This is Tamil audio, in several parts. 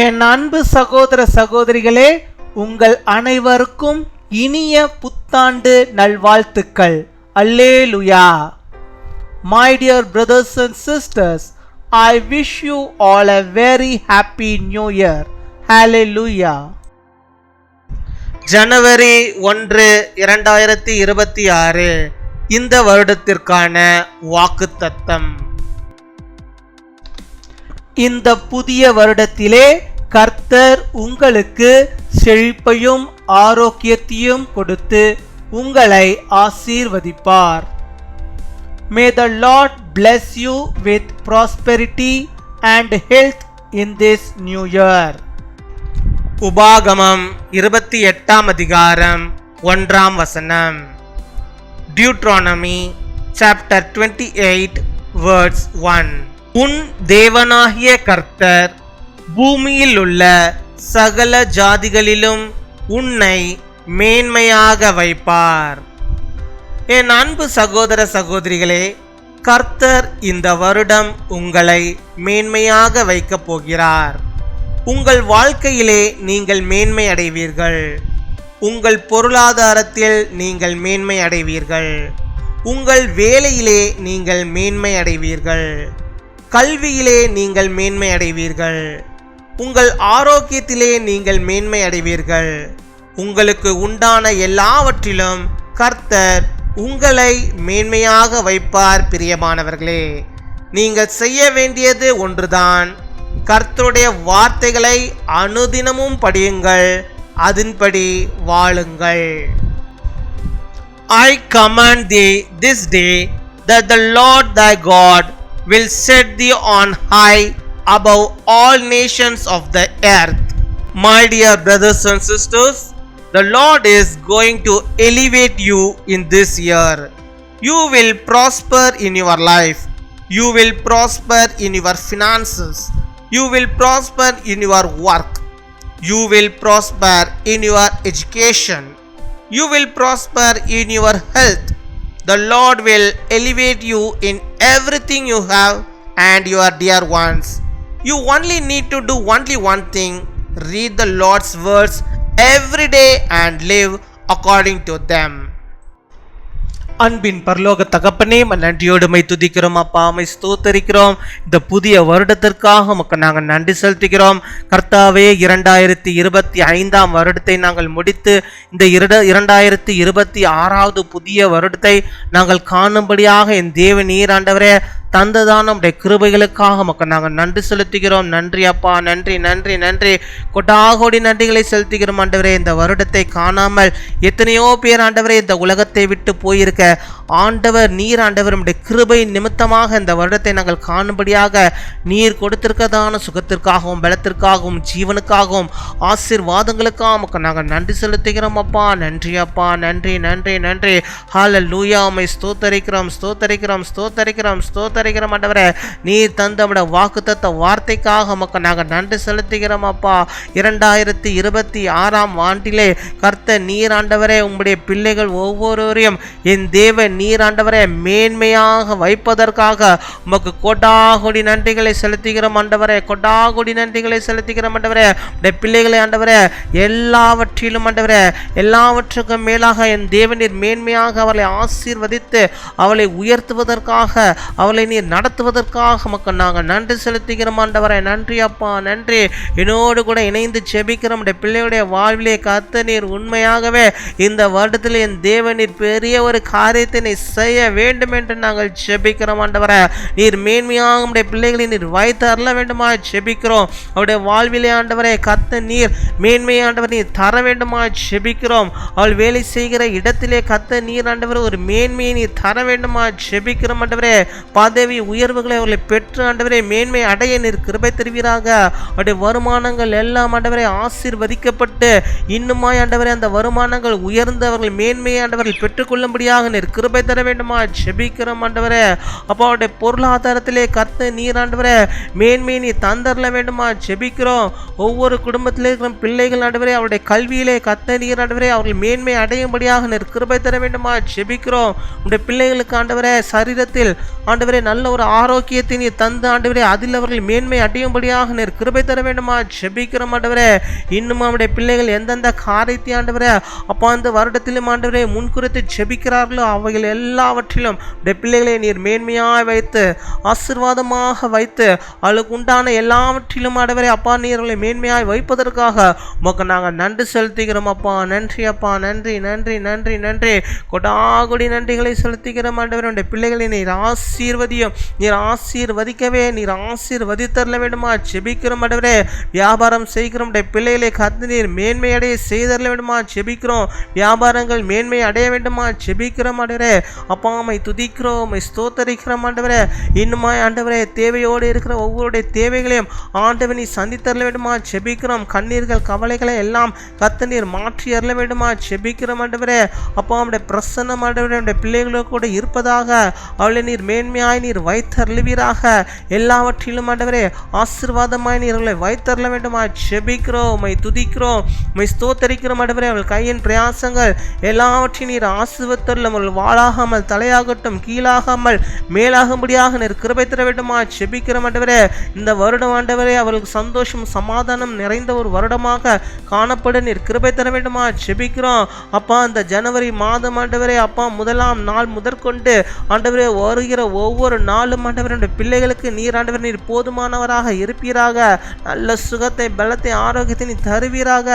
என் அன்பு சகோதர சகோதரிகளே, உங்கள் அனைவருக்கும் இனிய புத்தாண்டு நல்வாழ்த்துக்கள். அல்லேலூயா. My dear brothers and sisters, I wish you all a very happy new year. Hallelujah. ஜனவரி 1, 2026 இந்த வருடத்திற்கான வாக்குத்தத்தம். இந்த புதிய வருடத்திலே கர்த்தர் உங்களுக்கு செழிப்பையும் ஆரோக்கியத்தையும் கொடுத்து உங்களை ஆசீர்வதிப்பார். May the Lord bless you with prosperity and health in this new year. உபாகமம் 28 அதிகாரம் 1 வசனம். Deuteronomy chapter 28 verse 1. உன் தேவனாகிய கர்த்தர் பூமியில் உள்ள சகல ஜாதிகளிலும் உன்னை மேன்மையாக வைப்பார். என் அன்பு சகோதர சகோதரிகளே, கர்த்தர் இந்த வருடம் உங்களை மேன்மையாக வைக்கப் போகிறார். உங்கள் வாழ்க்கையிலே நீங்கள் மேன்மை அடைவீர்கள். உங்கள் பொருளாதாரத்தில் நீங்கள் மேன்மை அடைவீர்கள். உங்கள் வேலையிலே நீங்கள் மேன்மை அடைவீர்கள். கல்வியிலே நீங்கள் மேன்மை அடைவீர்கள். உங்கள் ஆரோக்கியத்திலே நீங்கள் மேன்மை அடைவீர்கள். உங்களுக்கு உண்டான எல்லாவற்றிலும் கர்த்தர் உங்களை மேன்மையாக வைப்பார். பிரியமானவர்களே, நீங்கள் செய்ய வேண்டியது ஒன்றுதான். கர்த்தருடைய வார்த்தைகளை அனுதினமும் படியுங்கள், அதன்படி வாழுங்கள். I command thee this day that the Lord thy God will set thee on high above all nations of the earth. My dear brothers and sisters, the Lord is going to elevate you in this year. You will prosper in your life. You will prosper in your finances. You will prosper in your work. You will prosper in your education. You will prosper in your health. The Lord will elevate you in everything you have and your dear ones. You only need to do only one thing: read the Lord's words every day and live according to them. அன்பின் பரலோக தகப்பனே, நன்றியோடு மை துதிக்கிறோம் அப்பா, மை ஸ்தோத்தரிக்கிறோம். இந்த புதிய வருடத்திற்காக உமக்கு நாங்கள் நன்றி செலுத்துகிறோம். கர்த்தாவே, 2025 வருடத்தை நாங்கள் முடித்து இந்த 2026 புதிய வருடத்தை நாங்கள் காணும்படியாக என் தேவ நீர் ஆண்டவரே தந்ததான நம்முடைய கிருபைகளுக்காக உமக்கு நாங்கள் நன்றி செலுத்துகிறோம். நன்றி அப்பா, நன்றி நன்றி நன்றி. கொட்டாகோடி நன்றிகளை செலுத்துகிறோம் ஆண்டவரே. இந்த வருடத்தை காணாமல் எத்தனையோ பேர் ஆண்டவரே இந்த உலகத்தை விட்டு போயிருக்க ஆண்டவர் நீர் ஆண்டவர் நம்முடைய கிருபை நிமித்தமாக இந்த வருடத்தை நாங்கள் காணும்படியாக நீர் கொடுத்திருக்கதான சுகத்திற்காகவும் பலத்திற்காகவும் ஜீவனுக்காகவும் ஆசீர்வாதங்களுக்காக உமக்கு நாங்கள் நன்றி செலுத்துகிறோம் அப்பா. நன்றி அப்பா, நன்றி நன்றி நன்றி. ஹல்லேலூயா. உம்மை ஸ்தோத்தரிக்கிறோம் ஸ்தோத்தரிக்கிறோம் ஸ்தோத்தரிக்கிறோம் ஸ்தோத்தரிக்கிறோம் ஆண்டவரே. நீர் தந்த நம்முடைய வாக்குத்தத்த வார்த்தைக்காக உமக்கு நாங்கள் நன்றி செலுத்துகிறோம் அப்பா. 2026 ஆண்டிலே கர்த்தர் நீர் ஆண்டவரே உம்முடைய பிள்ளைகள் ஒவ்வொருவரையும் என் தேவ நீர் ஆண்டவரே மேன்மையாக வைப்பதற்காக உமக்கு கொடாகொடி நன்றிகளை செலுத்துகிறோம் ஆண்டவரே. கொடாகொடி நன்றிகளை செலுத்துகிறோம் ஆண்டவரே. உடைய பிள்ளைகளை ஆண்டவரே எல்லாவற்றிலும் ஆண்டவரே எல்லாவற்றுக்கும் மேலாக என் தேவநீர் மேன்மையாக அவளை ஆசீர்வதித்து அவளை உயர்த்துவதற்காக அவளை நீர் நடத்துவதற்காக உமக்கு நாங்கள் நன்றி செலுத்துகிறோம் ஆண்டவரே. நன்றி அப்பா, நன்றி. என்னோடு கூட இணைந்து ஜெபிக்கிறோம். உடைய பிள்ளையுடைய வாழ்விலே கர்த்தர் நீர் உண்மையாகவே இந்த வருடத்தில் என் தேவநீர் பெரிய ஒரு காரியத்தை செய்ய வேண்டும் என்று நாங்கள் ஜெபிக்கிறோம் ஆண்டவரே. நீர் மேன்மையாக உடைய பிள்ளைகளை நீர் வைத்து அருள வேண்டுமா ஜெபிக்கிறோம். அவருடைய வாழ்விலே ஆண்டவரே கர்த்தர் நீர் மேன்மையை ஆண்டவர் நீர் தர வேண்டுமா ஜெபிக்கிறோம். அவள் வேலை செய்கிற இடத்திலே கர்த்தர் நீர் ஆண்டவர் ஒரு மேன்மையை நீர் தர வேண்டுமா ஜெபிக்கிறோம் ஆண்டவரே. பதவி உயர்வுகளை அவர்களை பெற்று ஆண்டவரே மேன்மை அடைய நீர் கிருபை தருவீராக. அவருடைய வருமானங்கள் எல்லாம் ஆண்டவரை ஆசீர்வதிக்கப்பட்டு இன்னுமாய் ஆண்டவரே அந்த வருமானங்கள் உயர்ந்து அவர்கள் மேன்மையை ஆண்டவர்கள் பெற்றுக்கொள்ளும்படியாக நீர் கிருபை கிருபை தர வேண்டுமா ஜெபிக்கிறோம் ஆண்டவரே. அப்பா அவருடைய பொருளாதாரத்திலே கர்த்தர் நீர் ஆண்டவரே மேன்மை நீ தந்தரல வேண்டுமா ஜெபிக்கிறோம். ஒவ்வொரு குடும்பத்திலே இருக்கிற பிள்ளைகள் ஆண்டவரே அவருடைய கல்வியிலே கர்த்தர் நீர் ஆண்டவரே அவர்கள் மேன்மை அடையும்படியாக நீர் கிருபை தர வேண்டுமா ஜெபிக்கிறோம். உடைய பிள்ளைகளுக்கு ஆண்டவரே சரீரத்தில் ஆண்டவரே நல்ல ஒரு ஆரோக்கியத்தை நீ தந்து ஆண்டவரே அதில் அவர்கள் மேன்மை அடையும்படியாக நீர் கிருபை தர வேண்டுமா ஜெபிக்கிறோம் ஆண்டவரே. இன்னும் அவருடைய பிள்ளைகள் எந்தெந்த காரியத்தை ஆண்டவரே அப்பா அந்த வருடத்திலும் ஆண்டவரே முன்குறித்து ஜெபிக்கிறார்களோ அவைகள் எல்லாவற்றிலும் உடைய பிள்ளைகளை நீர் மேன்மையாக வைத்து ஆசீர்வாதமாக வைத்து அவளுக்கு உண்டான எல்லாவற்றிலும் ஆண்டவரே அப்பா நீர்களை மேன்மையாய் வைப்பதற்காக உமக்கு நாங்கள் நன்றி செலுத்துகிறோம் அப்பா. நன்றி அப்பா, நன்றி நன்றி நன்றி நன்றி. கொடாகுடி நன்றிகளை செலுத்துகிறோம் ஆண்டவரே. உடைய பிள்ளைகளை நீர் ஆசீர்வதியும், நீர் ஆசீர்வதிக்கவே நீர் ஆசீர்வதித்தரல வேண்டுமா ஜெபிக்கிறோம் ஆண்டவரே. வியாபாரம் செய்கிறோம் உடைய பிள்ளைகளை கர்த்தர் நீர் மேன்மை அடைய செய்தரல வேண்டுமா ஜெபிக்கிறோம். வியாபாரங்கள் மேன்மை அடைய வேண்டுமா ஜெபிக்கிறோம் ஆண்டவரே. அப்பா உம்மை துதிக்கிறோம், உம்மை ஸ்தோத்தரிக்கிறோம் ஆண்டவரே. இன்னுமாய் ஆண்டவரே தேவையோடு இருக்கிற ஒவ்வொருடைய தேவைகளையும் ஆண்டவன் நீ சந்தித்தரல வேண்டுமா ஜெபிக்கிறோம். கண்ணீர்கள் கவலைகளை எல்லாம் கர்த்தர் நீர் மாற்றி அருள வேண்டுமா ஜெபிக்கிறோம் ஆண்டவரே. அப்பா உம்முடைய பிரசன்னம் ஆண்டவரே உடைய பிள்ளைகளோடு கூட இருப்பதாக அவளை நீர் மேன்மையாய் நீர் வைத்தருளுவீராக. எல்லாவற்றிலும் ஆண்டவரே ஆசீர்வாதமாய் நீர் அவளை வைத்தருள வேண்டுமா ஜெபிக்கிறோம், உம்மை துதிக்கிறோம், உம்மை ஸ்தோத்தரிக்கிறோம் ஆண்டவரே. அவள் கையின் பிரயாசங்கள் எல்லாவற்றையும் நீர் ஆசீர்வதித்தருளும். அவள் வாழாகாமல் தலையாகட்டும் கீழாகாமல் மேலாகும்படியாக நீர் கிருபை தர வேண்டுமா ஜெபிக்கிறோம் ஆண்டவரே. இந்த வருடம் ஆண்டவரே அவளுக்கு சந்தோஷம் சமாதானம் நிறைந்த ஒரு வருடமாக காணப்பட நீர் கிருபை தர வேண்டுமா ஜெபிக்கிறோம் அப்பா. இந்த ஜனவரி மாதம் ஆண்டவரே அப்பா முதலாம் நாள் முதற்கொண்டு ஆண்டவரே வருகிற ஒவ்வொரு நாளும் ஆண்டவரே பிள்ளைகளுக்கு நீர் ஆண்டவரே நீர் போதுமானவராக இருப்பீராக. நல்ல சுகத்தை பலத்தை ஆரோக்கியத்தை நீ தருவீராக.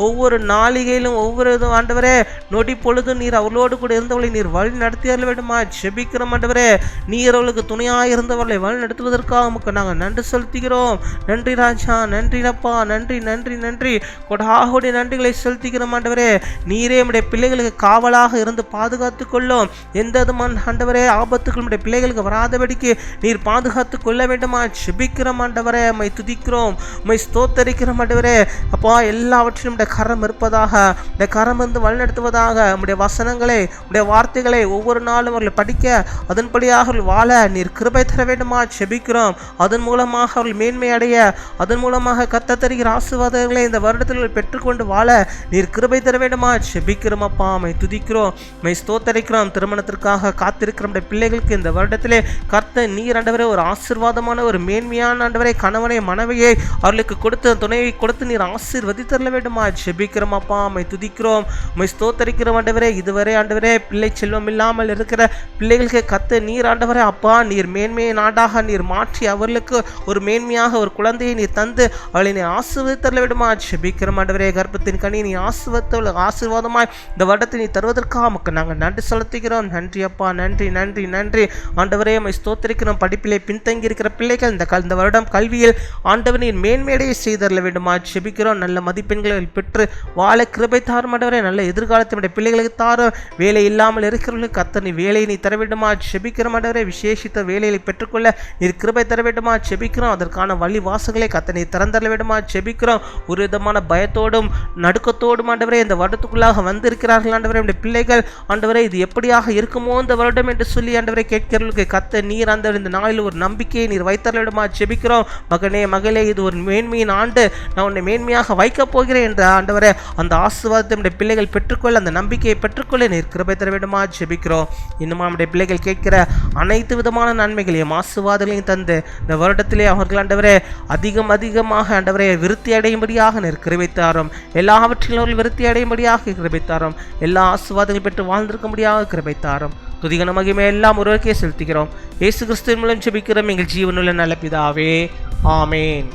ஒவ்வொரு நாளிகையிலும் ஒவ்வொரு ஆண்டவரே நொடி பொழுதும் நீர் அவளோடு கூட இருந்தவளை நீர் வழி நடத்தியறல வேண்டுமா ஜெபிக்கிறோம் ஆண்டவரே. நீர் அவளுக்கு துணையாக இருந்தவர்களை வழி நடத்துவதற்காக உமக்கு நாங்கள் நன்றி செலுத்துகிறோம். நன்றி ராஜா, நன்றி அப்பா, நன்றி நன்றி நன்றி. கொடாகுடைய நன்றிகளை செலுத்துகிறோம் ஆண்டவரே. நீரே நம்முடைய பிள்ளைகளுக்கு காவலாக இருந்து பாதுகாத்து கொள்ளும். எந்த விதமான ஆண்டவரே ஆபத்துக்கள் நம்முடைய பிள்ளைகளுக்கு வராதபடிக்கு நீர் பாதுகாத்து கொள்ள வேண்டுமா ஜெபிக்கிறோம் ஆண்டவரே. உம்மை துதிக்கிறோம், உம்மை ஸ்தோத்தரிக்கிறோம் ஆண்டவரே. அப்பா எல்லாவற்றிலும் நம்முடைய கரம் இருப்பதாக, இந்த கரம் வந்து வழிநடத்துவதாக. நம்முடைய வசனங்களை உடைய வார்த்தைகளை ஒவ்வொரு நாளும் அவர்கள் படிக்க அதன்படியாக அவர்கள் வாழ நீர் கிருபை தர வேண்டுமா ஜெபிக்கிறோம். அதன் மூலமாக அவர்கள் மேன்மை அடைய, அதன் மூலமாக கர்த்தர் தருகிற ஆசீர்வாதங்களை இந்த வருடத்தில் பெற்றுக்கொண்டு வாழ நீர் கிருபை தர வேண்டுமா ஜெபிக்கிறோம் அப்பா. உம்மை துதிக்கிறோம், உம்மை ஸ்தோத்தரிக்கிறோம். திருமணத்திற்காக காத்திருக்கிற நம்முடைய பிள்ளைகளுக்கு இந்த வருடத்திலே கர்த்தர் நீர் ஆண்டவரே ஒரு ஆசீர்வாதமான ஒரு மேன்மையான ஆண்டவரே கணவனை மனைவியை அவர்களுக்கு கொடுத்த துணையை கொடுத்து நீர் ஆசீர்வதித்தரல வேண்டுமா ஜெபிக்கிறோம் அப்பா. உம்மை துதிக்கிறோம், உம்மை ஸ்தோத்தரிக்கிறோம் ஆண்டவரே. இதுவரை ஆண்டவரே பிள்ளை செல்வம் இல்லாமல் இருக்கிற பிள்ளைகளுக்கு கர்த்தர் நீர் ஆண்டவரே அப்பா நீர் மேன்மையை நாடாக நீர் மாற்றி அவர்களுக்கு ஒரு மேன்மையாக ஒரு குழந்தையை நீர் தந்து அவளை நீ ஆசீர்வதித்தரல வேண்டுமா ஜெபிக்கிறோம் ஆண்டவரே. கர்ப்பத்தின் கனி நீ ஆசீர்வாதமாய் இந்த வருடத்தை நீ தருவதற்காக நமக்கு நாங்கள் நன்றி செலுத்துகிறோம். நன்றி அப்பா, நன்றி நன்றி நன்றி ஆண்டவரே. உம்மை ஸ்தோத்தரிக்கிறோம். படிப்பிலே பின்தங்கி இருக்கிற பிள்ளைகள் இந்த வருடம் கல்வியில் ஆண்டவர் நீர் மேன்மையடைய செய்தரல வேண்டுமா ஜெபிக்கிறோம். நல்ல மதிப்பெண்களை பெற்று வாழ கிருபை தாரும் ஆண்டவரே. நல்ல எதிர்காலத்தினுடைய பிள்ளைகளுக்கு தாரும். வேலை இல்லாமல் இருக்கிறவர்களுக்கு கர்த்தர் நீ வேலையை நீ தர வேண்டுமா ஜெபிக்கிறோம் ஆண்டவரே. விசேஷித்த வேலையை பெற்றுக்கொள்ள நீர் கிருபை தர வேண்டுமா ஜெபிக்கிறோம். அதற்கான வழி வாசல்களை கர்த்தர் நீ திறந்தரல வேண்டுமா ஜெபிக்கிறோம். ஒரு விதமான பயத்தோடும் நடுக்கத்தோடும் ஆண்டவரே இந்த வருடத்துக்குள்ளாக வந்திருக்கிறார்கள் ஆண்டவரே. இந்த பிள்ளைகள் ஆண்டவரே இது எப்படியாக இருக்குமோ இந்த வருடம் என்று சொல்லி ஆண்டவரை கேட்கிறவர்களுக்கு கர்த்தர் நீர் அந்த இந்த நாளில் ஒரு நம்பிக்கையை நீர் வைத்தரல வேண்டுமா ஜெபிக்கிறோம். மகனே மகளே இது ஒரு மேன்மையின் ஆண்டு, நான் உன்னை மேன்மையாக வைக்கப் போகிறேன் என்ற ஆண்டவரே அந்த ஆசீர்வாதத்தை நம்முடைய பிள்ளைகள் பெற்றுக்கொள்ள அந்த நம்பிக்கையை பெற்றுக்கொள்ள நீர் கிருபை தர வேண்டுமா ஜெபிக்கிறோம். இன்னும் நம்முடைய பிள்ளைகள் கேட்கிற அனைத்து விதமான நன்மைகளையும் ஆசீர்வாதங்களையும் தந்து இந்த வருடத்திலே அவர்கள் ஆண்டவரே அதிகமாக ஆண்டவரே விருத்தி அடையும்படியாக நீர் கிருபை தாரும். எல்லாவற்றிலும் அவர்கள் விருத்தி அடையும்படியாக கிருபை தாரும். எல்லா ஆசீர்வாதங்கள் பெற்று வாழ்ந்திருக்கும்படியாக கிருபை தாரும். துதிகன மகிமை எல்லாம் ஒருவருக்கே செலுத்துகிறோம். இயேசு கிறிஸ்துவின் மூலம் ஜெபிக்கிறோம் எங்கள் ஜீவனுள்ள நல்ல பிதாவே, ஆமேன்.